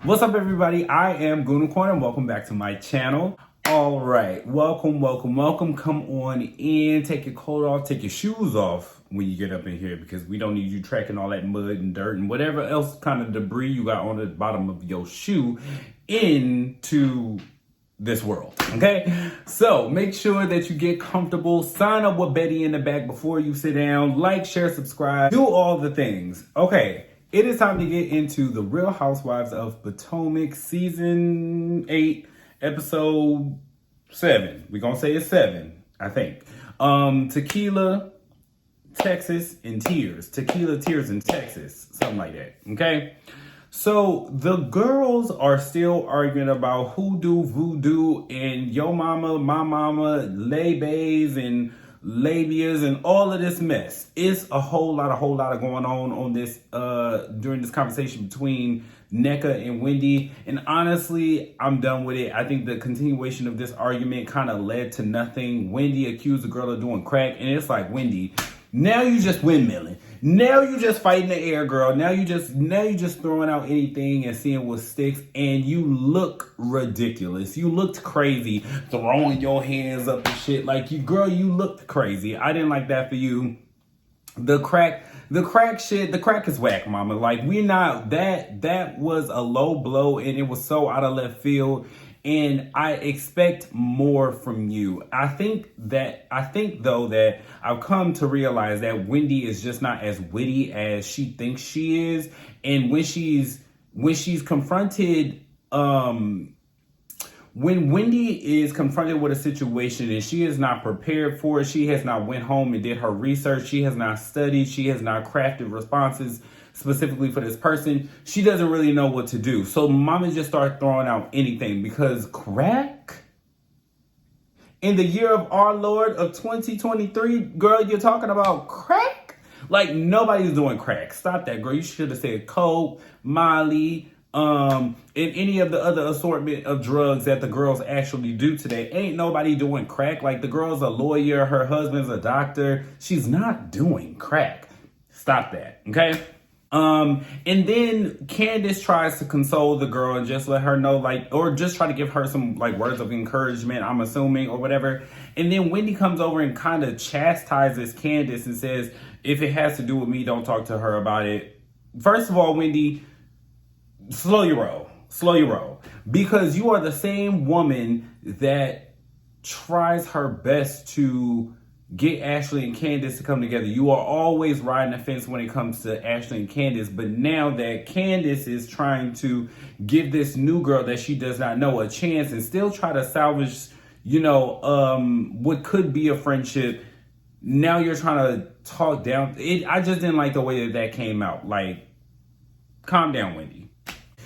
What's up, everybody? I am Goonicorn and welcome back to my channel. All right, welcome. Come on in, take your coat off, take your shoes off when you get up in here because we don't need you tracking all that mud and dirt and whatever else kind of debris you got on the bottom of your shoe into this world, okay? So make sure that you get comfortable, sign up with Betty in the back before you sit down, like, share, subscribe, do all the things. Okay, it is time to get into the Real Housewives of Potomac Season 8, Episode 7. We're gonna say it's 7, I think. Tequila, Texas, and Tears. Tequila, Tears, and Texas. Something like that, okay? So the girls are still arguing about hoodoo, voodoo, and yo mama, my mama, labias, and labias, and all of this mess. It's a whole lot of going on this during this conversation between Nneka and Wendy. And honestly, I'm done with it. I think the continuation of this argument kind of led to nothing. Wendy accused the girl of doing crack, and it's like, Wendy, now you just windmilling. Now you just fighting the air, girl. Now you just throwing out anything and seeing what sticks, and you look ridiculous. You looked crazy throwing your hands up and shit. Like, you looked crazy. I didn't like that for you. The crack shit, the crack is whack, mama. Like, that was a low blow, and it was so out of left field. And I expect more from you. I think though that I've come to realize that Wendy is just not as witty as she thinks she is. And when she's confronted, when Wendy is confronted with a situation and she is not prepared for it, she has not went home and did her research, she has not studied, she has not crafted responses specifically for this person, she doesn't really know what to do. So mama just start throwing out anything because crack in the year of our Lord of 2023, girl, you're talking about crack? Like, nobody's doing crack. Stop that, girl. You should have said coke, Molly, and any of the other assortment of drugs that the girls actually do today. Ain't nobody doing crack. Like, the girl's a lawyer, her husband's a doctor. She's not doing crack. Stop that, okay? And then Candace tries to console the girl and just let her know, like, or just try to give her some, like, words of encouragement, I'm assuming, or whatever. And then Wendy comes over and kind of chastises Candace and says, if it has to do with me, don't talk to her about it. First of all, Wendy, slow your roll. Because you are the same woman that tries her best to get Ashley and Candace to come together. You are always riding the fence when it comes to Ashley and Candace. But now that Candace is trying to give this new girl that she does not know a chance and still try to salvage, what could be a friendship, now you're trying to talk down. I just didn't like the way that came out. Like, calm down, Wendy.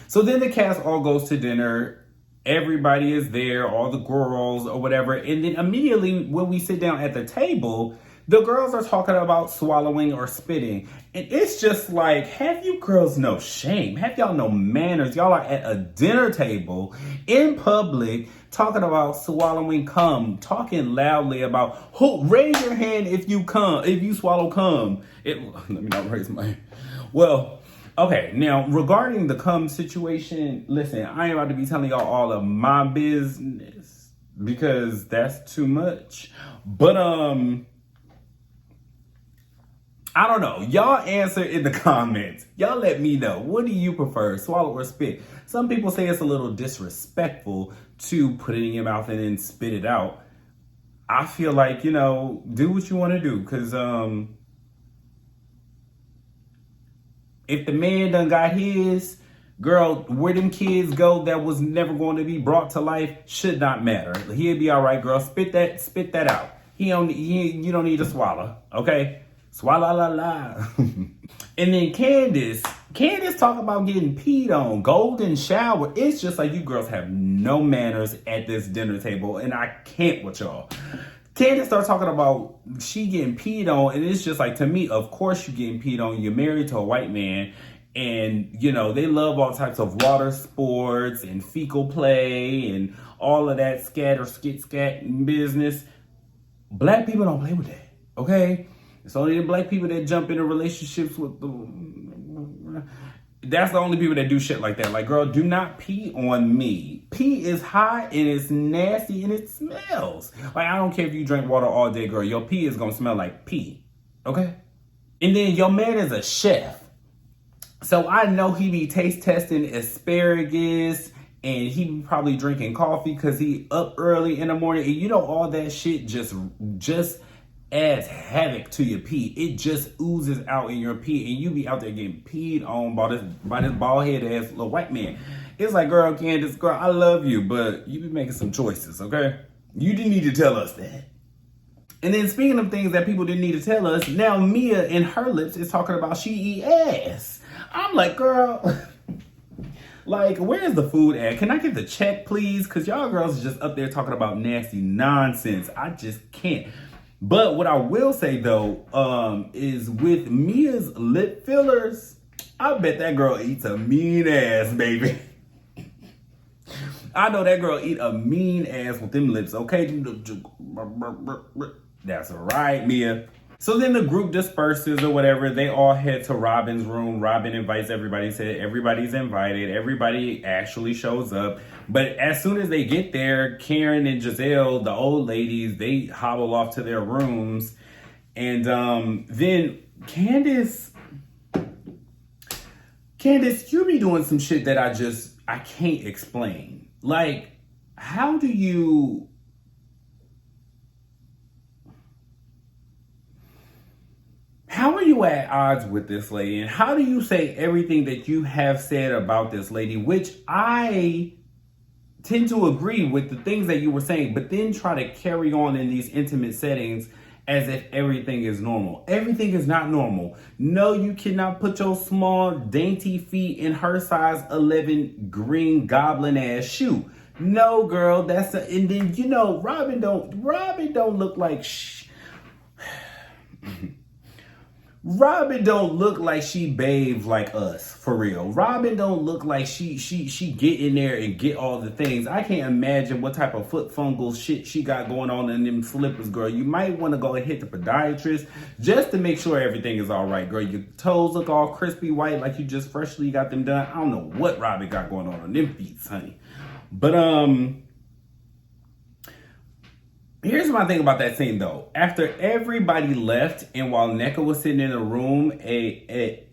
So then the cast all goes to dinner. Everybody is there, all the girls or whatever. And then immediately when we sit down at the table, the girls are talking about swallowing or spitting. And it's just like, have you girls no shame? Have y'all no manners? Y'all are at a dinner table in public talking about swallowing cum, talking loudly about raise your hand if you swallow cum. Let me not raise my hand. Well, okay, now regarding the cum situation, listen, I ain't about to be telling y'all all of my business because that's too much. But I don't know. Y'all answer in the comments. Y'all let me know. What do you prefer, swallow or spit? Some people say it's a little disrespectful to put it in your mouth and then spit it out. I feel like, do what you want to do because if the man done got his, girl, where them kids go that was never going to be brought to life should not matter. He'll be all right, girl. Spit that out. You don't need to swallow, okay? Swallow la la. And then Candace talk about getting peed on, golden shower. It's just like you girls have no manners at this dinner table, and I can't with y'all. Candace starts talking about she getting peed on, and it's just like, to me, of course you getting peed on. You're married to a white man, and, they love all types of water sports and fecal play and all of that scat business. Black people don't play with that, okay? It's only the black people that jump into relationships with the That's the only people that do shit like that. Like, girl, do not pee on me. Pee is hot and it's nasty and it smells. Like, I don't care if you drink water all day, girl. Your pee is gonna smell like pee. Okay? And then your man is a chef. So I know he be taste testing asparagus and he be probably drinking coffee because he up early in the morning. And you know, all that shit just adds havoc to your pee. It just oozes out in your pee, and you be out there getting peed on by this bald head ass little white man. It's like, girl, Candace, girl, I love you, but you be making some choices, okay? You didn't need to tell us that. And then speaking of things that people didn't need to tell us, now Mia in her lips is talking about she eat ass. I'm like, girl, like, where's the food at? Can I get the check, please? Because y'all girls are just up there talking about nasty nonsense. I just can't. But what I will say, though, is with Mia's lip fillers, I bet that girl eats a mean ass, baby. I know that girl eat a mean ass with them lips, okay? That's right, Mia. So then the group disperses or whatever. They all head to Robin's room. Robin invites everybody, said everybody's invited. Everybody actually shows up. But as soon as they get there, Karen and Giselle, the old ladies, they hobble off to their rooms. And then Candace, you be doing some shit that I can't explain. Like, how are you at odds with this lady? And how do you say everything that you have said about this lady, which I tend to agree with the things that you were saying, but then try to carry on in these intimate settings as if everything is normal. Everything is not normal. No, you cannot put your small, dainty feet in her size 11 green goblin ass shoe. No, girl, and then, you know, Robin don't look like Robin don't look like she bathed like us, for real. Robin don't look like she get in there and get all the things. I can't imagine what type of foot fungal shit she got going on in them slippers, girl. You might want to go and hit the podiatrist just to make sure everything is all right, girl. Your toes look all crispy white like you just freshly got them done. I don't know what Robin got going on them feet, honey. But here's my thing about that scene, though. After everybody left, and while NECA was sitting in a room, a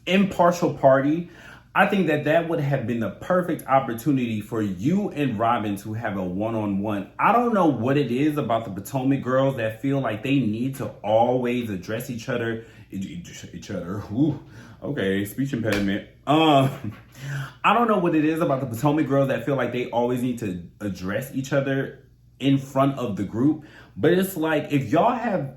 impartial party, I think that would have been the perfect opportunity for you and Robin to have a one-on-one. I don't know what it is about the Potomac girls that feel like they need to always address each other. Ooh, okay, speech impediment. I don't know what it is about the Potomac girls that feel like they always need to address each other in front of the group. But it's like, if y'all had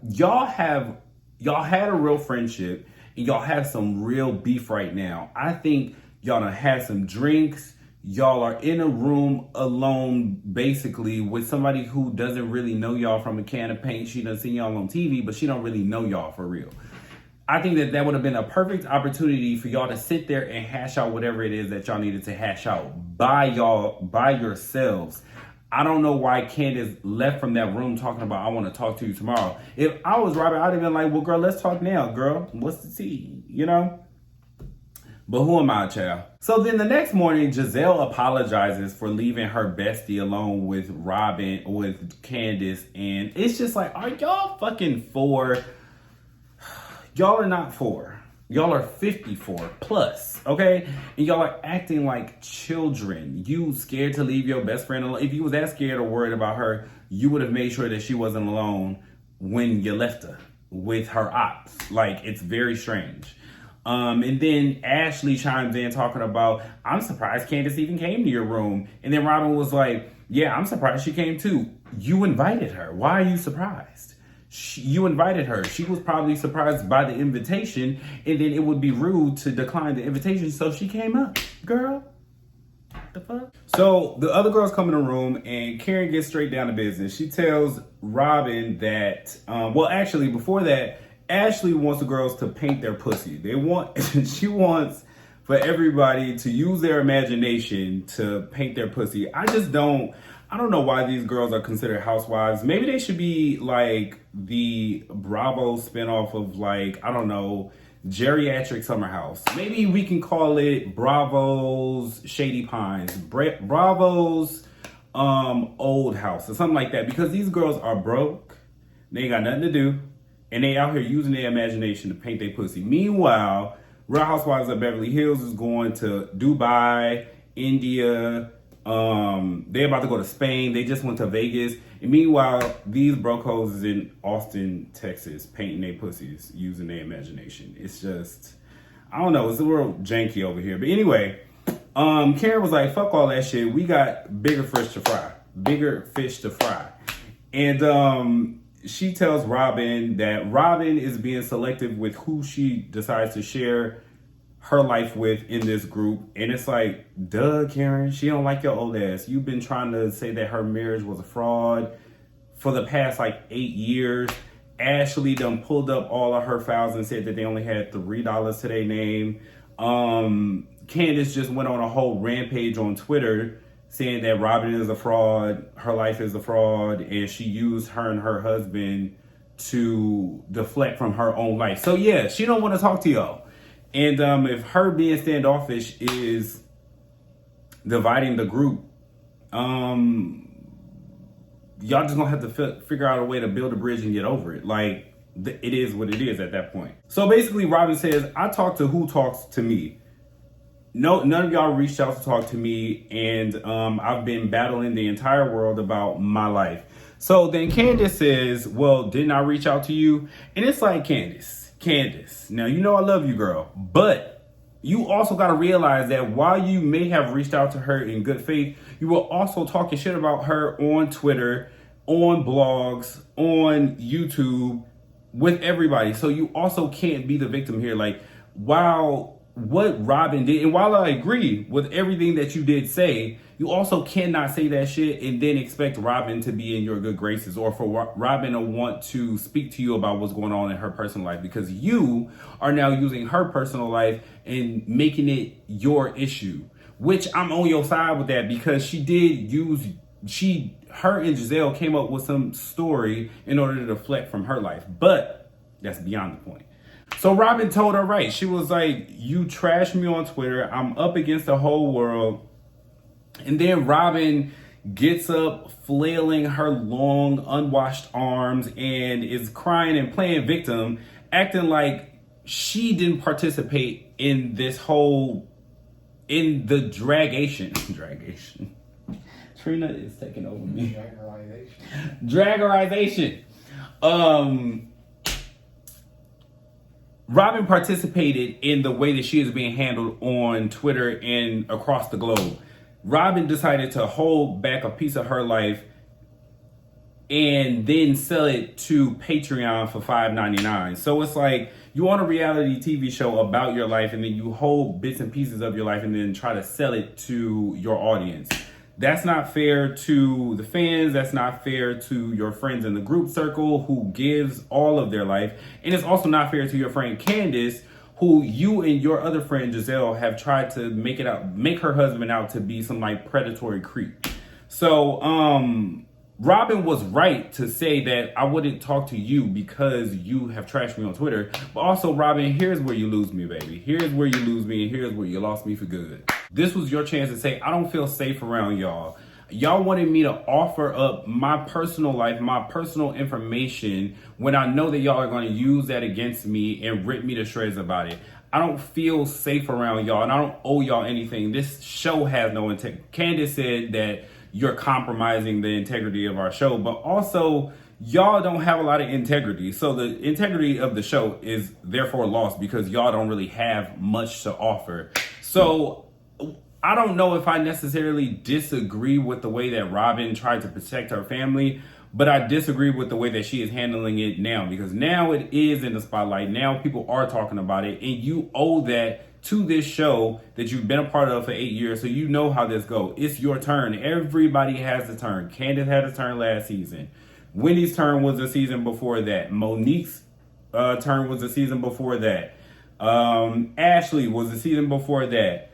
a real friendship and y'all have some real beef right now, I think y'all done had some drinks. Y'all are in a room alone, basically, with somebody who doesn't really know y'all from a can of paint. She done seen y'all on TV, but she don't really know y'all for real. I think that would have been a perfect opportunity for y'all to sit there and hash out whatever it is that y'all needed to hash out by yourselves. I don't know why Candace left from that room talking about, I want to talk to you tomorrow. If I was Robin, I'd have been like, well, girl, let's talk now, girl. What's the tea? You know? But who am I, child? So then the next morning, Giselle apologizes for leaving her bestie alone with Robin, with Candace. And it's just like, are y'all fucking four? Y'all are not 4. Y'all are 54 plus, okay? And y'all are acting like children. You scared to leave your best friend alone. If you was that scared or worried about her, you would have made sure that she wasn't alone when you left her with her ops. Like, it's very strange. And then Ashley chimes in talking about, I'm surprised Candace even came to your room. And then Robin was like, yeah, I'm surprised she came too. You invited her. Why are you surprised? You invited her. She was probably surprised by the invitation, and then it would be rude to decline the invitation, so she came up. Girl, the fuck? So the other girls come in the room, and Karen gets straight down to business. She tells Robin that, actually, before that, Ashley wants the girls to paint their pussy. She wants for everybody to use their imagination to paint their pussy. I don't know why these girls are considered housewives. Maybe they should be like the Bravo spinoff of, like, I don't know, geriatric summer house. Maybe we can call it Bravo's Shady Pines, Bravo's old house or something like that, because these girls are broke, they ain't got nothing to do, and they out here using their imagination to paint their pussy. Meanwhile, Real Housewives of Beverly Hills is going to Dubai, India, they're about to go to Spain, they just went to Vegas, and meanwhile, these broke hoes is in Austin, Texas, painting their pussies using their imagination. It's just, I don't know, it's a little janky over here. But anyway, Karen was like, fuck all that shit. We got bigger fish to fry. Bigger fish to fry. And she tells Robin that Robin is being selective with who she decides to share her life with in this group. And it's like, duh, Karen, she don't like your old ass. You've been trying to say that her marriage was a fraud for the past like 8 years. Ashley done pulled up all of her files and said that they only had $3 to their name. Candace just went on a whole rampage on Twitter saying that Robin is a fraud, her life is a fraud, and she used her and her husband to deflect from her own life. So yeah, she don't want to talk to y'all. And if her being standoffish is dividing the group, y'all just gonna have to figure out a way to build a bridge and get over it. Like, it is what it is at that point. So basically, Robin says, I talk to who talks to me. No, none of y'all reached out to talk to me, and I've been battling the entire world about my life. So then Candace says, well, didn't I reach out to you? And it's like, Candace, now you know I love you, girl, but you also got to realize that while you may have reached out to her in good faith, you were also talking shit about her on Twitter, on blogs, on YouTube, with everybody. So you also can't be the victim here. Like, while what Robin did, and while I agree with everything that you did say, you also cannot say that shit and then expect Robin to be in your good graces, or for Robin to want to speak to you about what's going on in her personal life, because you are now using her personal life and making it your issue, which I'm on your side with that, because she did use, her and Giselle came up with some story in order to deflect from her life, but that's beyond the point. So Robin told her right. She was like, you trashed me on Twitter. I'm up against the whole world. And then Robin gets up, flailing her long, unwashed arms, and is crying and playing victim, acting like she didn't participate in this whole, in the dragation. Trina is taking over me. Dragerization. Robin participated in the way that she is being handled on Twitter and across the globe. Robin decided to hold back a piece of her life and then sell it to Patreon for $5.99. So it's like, you on a reality TV show about your life, and then you hold bits and pieces of your life and then try to sell it to your audience. That's not fair to the fans. That's not fair to your friends in the group circle who gives all of their life. And it's also not fair to your friend Candace, who you and your other friend Giselle have tried to make her husband out to be some like predatory creep. So Robin was right to say that I wouldn't talk to you because you have trashed me on Twitter. But also, Robin, here's where you lose me, baby. Here's where you lose me, and here's where you lost me for good. This was your chance to say, I don't feel safe around y'all. Y'all wanted me to offer up my personal life, my personal information, when I know that y'all are going to use that against me and rip me to shreds about it. I don't feel safe around y'all, and I don't owe y'all anything. This show has no integrity. Candace said that you're compromising the integrity of our show, but also y'all don't have a lot of integrity. So the integrity of the show is therefore lost because y'all don't really have much to offer. So I don't know if I necessarily disagree with the way that Robin tried to protect her family, but I disagree with the way that she is handling it now, because now it is in the spotlight. Now people are talking about it, and you owe that to this show that you've been a part of for 8 years, so you know how this goes. It's your turn. Everybody has a turn. Candace had a turn last season. Wendy's turn was the season before that. Monique's turn was the season before that. Ashley was the season before that.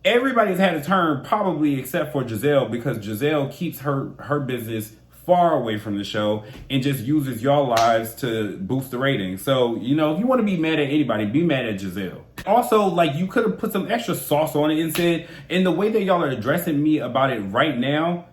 Everybody's had a turn, probably except for Giselle, because Giselle keeps her business far away from the show and just uses y'all lives to boost the ratings. So, you know, if you want to be mad at anybody, be mad at Giselle. Also, like, you could have put some extra sauce on it and said, and the way that y'all are addressing me about it right now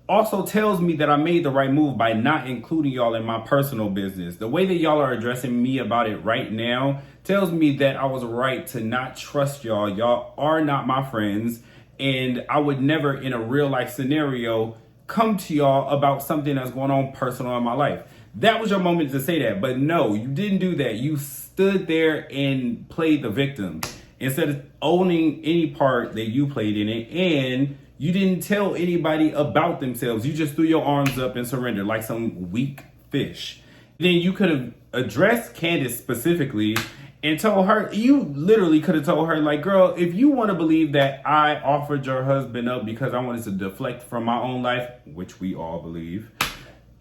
also tells me that I made the right move by not including y'all in my personal business. The way that y'all are addressing me about it right now tells me that I was right to not trust y'all. Y'all are not my friends, and I would never in a real life scenario come to y'all about something that's going on personal in my life. That was your moment to say that, but no, you didn't do that. You stood there and played the victim instead of owning any part that you played in it, and you didn't tell anybody about themselves. You just threw your arms up and surrendered like some weak fish. Then you could have addressed Candace specifically and told her, you literally could have told her, like, girl, if you want to believe that I offered your husband up because I wanted to deflect from my own life, which we all believe,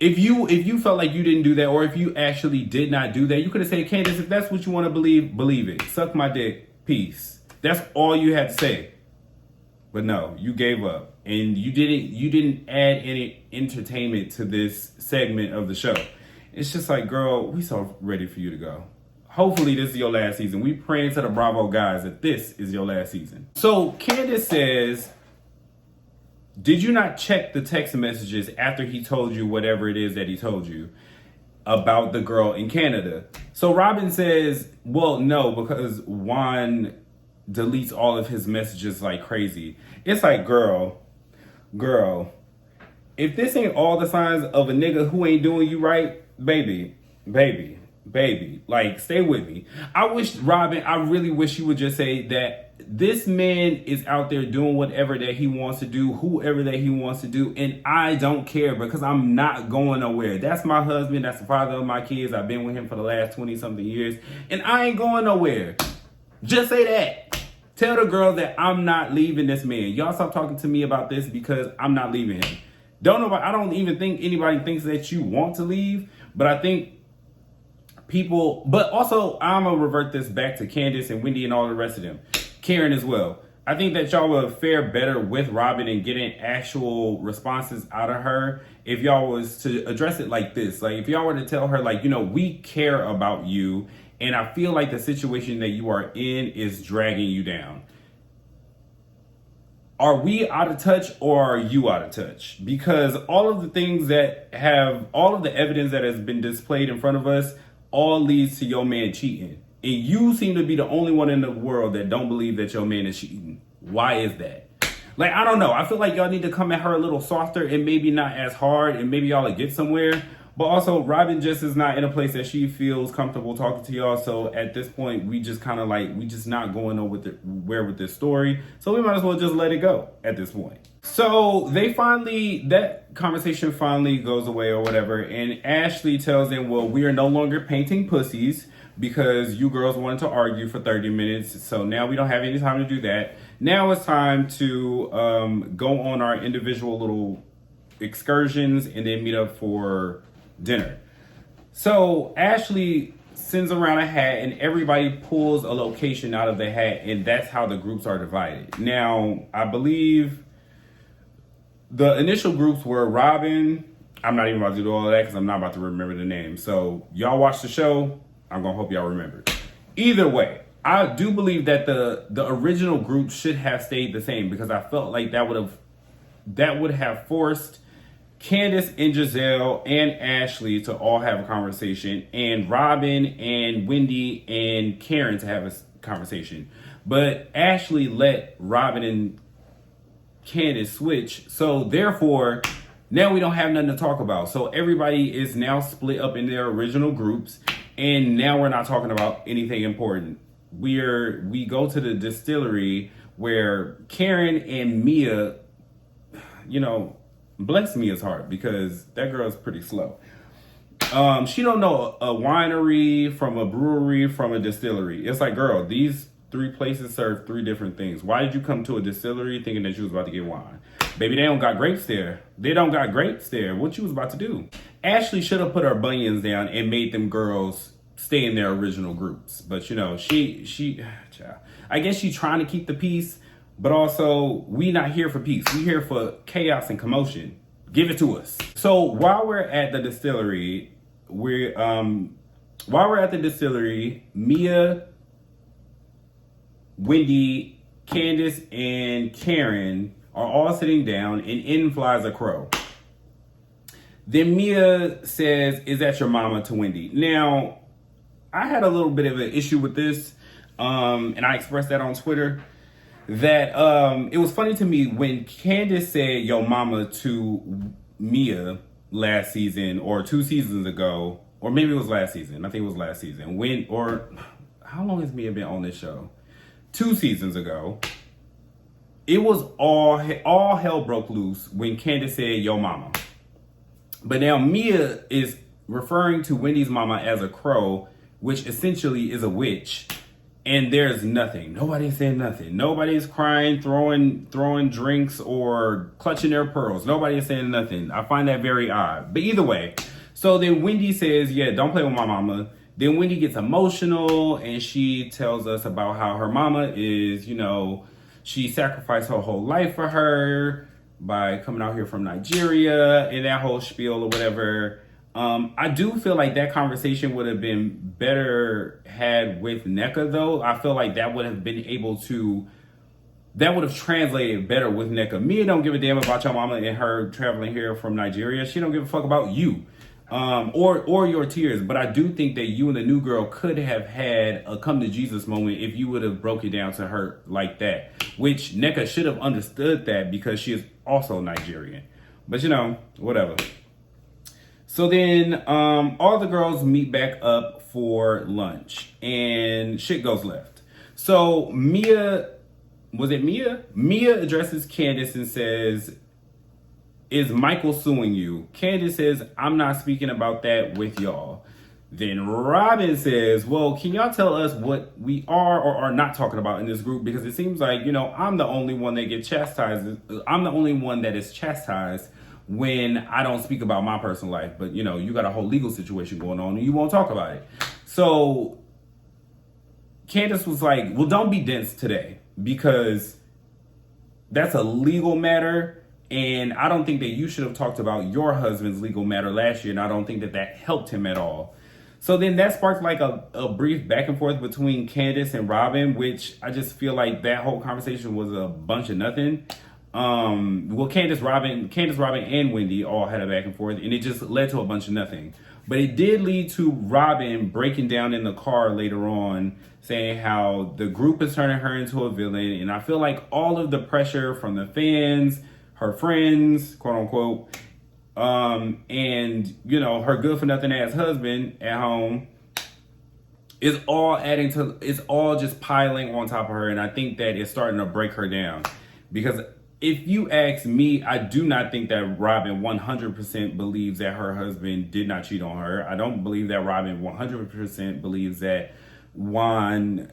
if you felt like you didn't do that, or if you actually did not do that, you could have said, Candace, if that's what you want to believe it. Suck my dick. Peace. That's all you had to say. But no, you gave up, and you didn't add any entertainment to this segment of the show. It's just like, girl, we so ready for you to go. Hopefully this is your last season. We praying to the Bravo guys that this is your last season. So Candace says, did you not check the text messages after he told you whatever it is that he told you about the girl in Canada? So Robin says, well, no, because Juan deletes all of his messages like crazy. It's like, girl, if this ain't all the signs of a nigga who ain't doing you right, baby, like, stay with me. I really wish you would just say that this man is out there doing whatever that he wants to do, whoever that he wants to do, and I don't care because I'm not going nowhere. That's my husband. That's the father of my kids. I've been with him for the last 20-something years, and I ain't going nowhere. Just say that. Tell the girl that I'm not leaving this man. Y'all stop talking to me about this because I'm not leaving him. I don't even think anybody thinks that you want to leave, but I think people, but also I'm gonna revert this back to Candace and Wendy and all the rest of them. Karen as well. I think that y'all would fare better with Robin and getting actual responses out of her if y'all was to address it like this. Like, if y'all were to tell her, like, you know, we care about you, and I feel like the situation that you are in is dragging you down. Are we out of touch, or are you out of touch? Because all of the things that all of the evidence that has been displayed in front of us all leads to your man cheating. And you seem to be the only one in the world that don't believe that your man is cheating. Why is that? Like, I don't know. I feel like y'all need to come at her a little softer and maybe not as hard, and maybe y'all will get somewhere. But also, Robin just is not in a place that she feels comfortable talking to y'all. So at this point, we just kind of like, we just not going nowhere with this story. So we might as well just let it go at this point. So that conversation finally goes away or whatever. And Ashley tells them, well, we are no longer painting pussies because you girls wanted to argue for 30 minutes. So now we don't have any time to do that. Now it's time to go on our individual little excursions and then meet up for dinner. So Ashley sends around a hat and everybody pulls a location out of the hat, and that's how the groups are divided. Now, I believe the initial groups were Robin. I'm not even about to do all of that because I'm not about to remember the name. So y'all watch the show. I'm going to hope y'all remember. Either way, I do believe that the original group should have stayed the same, because I felt like that would have forced Candace and Giselle and Ashley to all have a conversation, and Robin and Wendy and Karen to have a conversation. But Ashley let Robin and Candace switch, so therefore now we don't have nothing to talk about. So everybody is now split up in their original groups, and now we're not talking about anything important. We go to the distillery where Karen and Mia, you know, bless Mia's heart, because that girl's pretty slow. She don't know a winery from a brewery from a distillery. It's like, girl, these three places serve three different things. Why did you come to a distillery thinking that you was about to get wine? Baby, they don't got grapes there. They don't got grapes there. What you was about to do? Ashley should have put her bunions down and made them girls stay in their original groups. But, you know, I guess she's trying to keep the peace. But also, we not here for peace. We here for chaos and commotion. Give it to us. So while we're at the distillery, Mia, Wendy, Candace, and Karen are all sitting down, and in flies a crow. Then Mia says, "Is that your mama?" to Wendy. Now, I had a little bit of an issue with this, and I expressed that on Twitter, that it was funny to me when Candace said "yo mama" to Mia last season, or 2 seasons ago, or maybe it was last season. I think it was last season. How long has Mia been on this show? 2 seasons ago. It was all hell broke loose when Candace said "yo mama." But now Mia is referring to Wendy's mama as a crow, which essentially is a witch. And there's nothing. Nobody's saying nothing. Nobody's crying, throwing drinks, or clutching their pearls. Nobody is saying nothing. I find that very odd. But either way, so then Wendy says, "Yeah, don't play with my mama." Then Wendy gets emotional and she tells us about how her mama is, she sacrificed her whole life for her by coming out here from Nigeria and that whole spiel or whatever. I do feel like that conversation would have been better had with NECA, though. I feel like that would have translated better with NECA. Mia don't give a damn about your mama and her traveling here from Nigeria. She don't give a fuck about you, or your tears. But I do think that you and the new girl could have had a come to Jesus moment if you would have broke it down to her like that, which NECA should have understood that because she is also Nigerian. But whatever. So then all the girls meet back up for lunch and shit goes left. So Mia addresses Candace and says, "Is Michael suing you?" Candace says, "I'm not speaking about that with y'all." Then Robin says, "Well, can y'all tell us what we are or are not talking about in this group? Because it seems like, I'm the only one that gets chastised. I'm the only one that is chastised when I don't speak about my personal life. But, you got a whole legal situation going on and you won't talk about it." So Candace was like, "Well, don't be dense today because that's a legal matter. And I don't think that you should have talked about your husband's legal matter last year. And I don't think that helped him at all." So then that sparked like a brief back and forth between Candace and Robin, which I just feel like that whole conversation was a bunch of nothing. Well, Candace, Robin, and Wendy all had a back and forth, and it just led to a bunch of nothing. But it did lead to Robin breaking down in the car later on, saying how the group is turning her into a villain. And I feel like all of the pressure from the fans, her friends, quote unquote, and her good for nothing ass husband at home is all just piling on top of her. And I think that it's starting to break her down, because if you ask me, I do not think that Robin 100% believes that her husband did not cheat on her. I don't believe that Robin 100% believes that Juan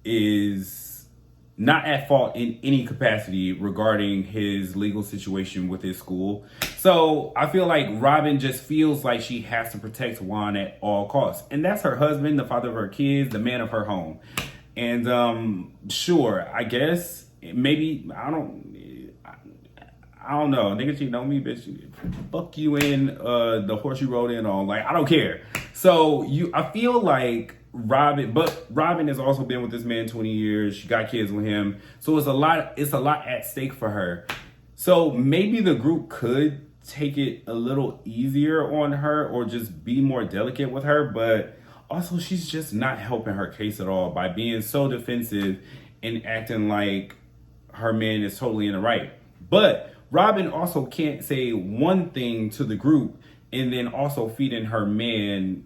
is not at fault in any capacity regarding his legal situation with his school. So I feel like Robin just feels like she has to protect Juan at all costs. And that's her husband, the father of her kids, the man of her home. And sure, I guess maybe I don't know. Nigga cheating on me, bitch. Fuck you in the horse you rode in on. Like, I don't care. So I feel like Robin has also been with this man 20 years. She got kids with him. So it's a lot at stake for her. So maybe the group could take it a little easier on her or just be more delicate with her. But also, she's just not helping her case at all by being so defensive and acting like her man is totally in the right. But Robin also can't say one thing to the group and then also feeding her man,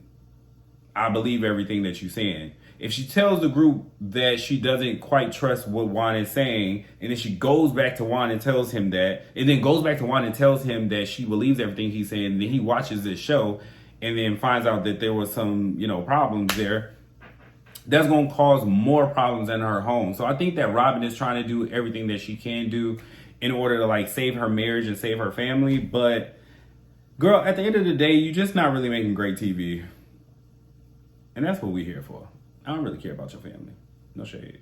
"I believe everything that you're saying." If she tells the group that she doesn't quite trust what Juan is saying, and then she goes back to Juan and tells him that, and then goes back to Juan and tells him that she believes everything he's saying, and then he watches this show and then finds out that there was some, problems there, that's going to cause more problems in her home. So I think that Robin is trying to do everything that she can do in order to save her marriage and save her family. But girl, at the end of the day, you're just not really making great TV. And that's what we're here for. I don't really care about your family. No shade.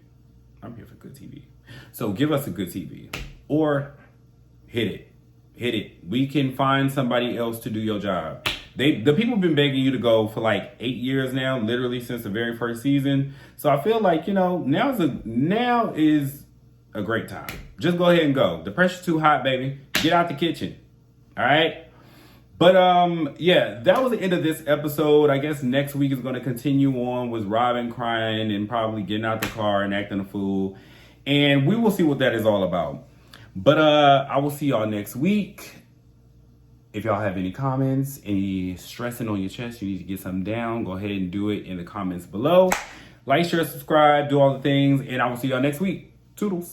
I'm here for good TV. So give us a good TV or hit it. hit it. We can find somebody else to do your job. The people have been begging you to go for like 8 years now, literally since the very first season. So I feel like, now is a great time. Just go ahead and go. The pressure's too hot, baby. Get out the kitchen. All right. But yeah, that was the end of this episode. I guess next week is going to continue on with Robin crying and probably getting out the car and acting a fool. And we will see what that is all about. But I will see y'all next week. If y'all have any comments, any stressing on your chest, you need to get something down, go ahead and do it in the comments below. Like, share, subscribe, do all the things, and I will see y'all next week. Toodles.